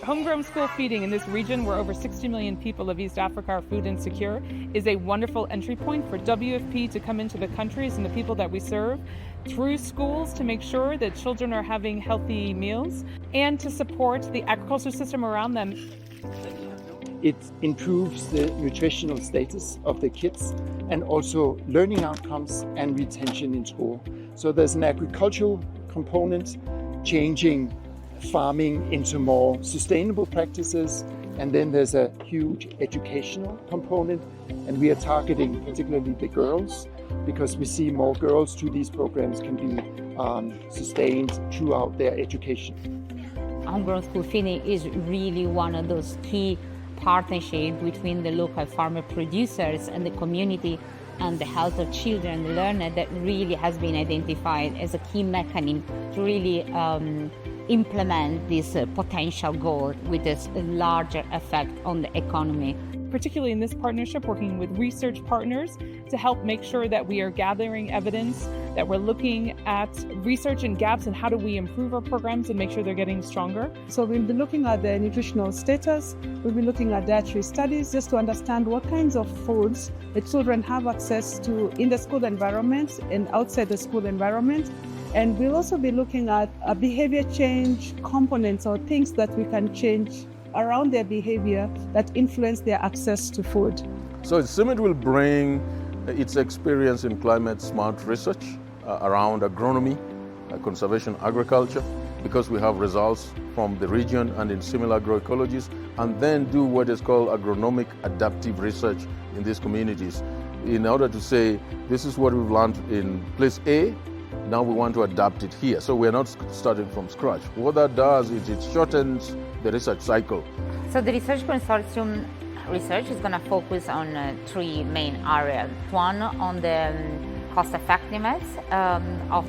Homegrown school feeding in this region, where over 60 million people of East Africa are food insecure, is a wonderful entry point for WFP to come into the countries and the people that we serve through schools to make sure that children are having healthy meals and to support the agriculture system around them. It improves the nutritional status of the kids and also learning outcomes and retention in school. So there's an agricultural component, changing farming into more sustainable practices, and then there's a huge educational component, and we are targeting particularly the girls because we see more girls through these programs can be sustained throughout their education. Homegrown school feeding is really one of those key partnerships between the local farmer producers and the community and the health of children and learners that really has been identified as a key mechanism to really implement this potential goal with this larger effect on the economy. Particularly in this partnership, working with research partners to help make sure that we are gathering evidence, that we're looking at research and gaps and how do we improve our programs and make sure they're getting stronger. So we'll be looking at the nutritional status, we'll be looking at dietary studies just to understand what kinds of foods the children have access to in the school environment and outside the school environment. And we'll also be looking at behavior change components or things that we can change around their behavior that influence their access to food. So CIMMYT will bring its experience in climate smart research around agronomy, conservation agriculture, because we have results from the region and in similar agroecologies, and then do what is called agronomic adaptive research in these communities in order to say, this is what we've learned in place A, now we want to adapt it here. So we're not starting from scratch. What that does is it shortens the research cycle. So the Research Consortium research is going to focus on three main areas. One on the cost effectiveness of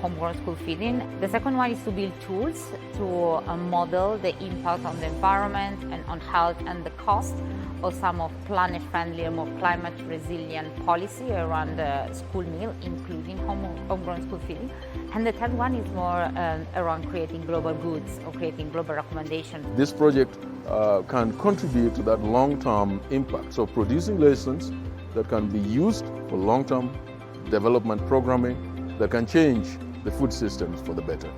homegrown school feeding. The second one is to build tools to model the impact on the environment and on health and the cost of some of planet-friendly or more climate-resilient policy around the school meal, including homegrown school feeding. And the third one is more around creating global goods or creating global recommendations. This project can contribute to that long-term impact. So producing lessons that can be used for long-term development programming that can change the food systems for the better.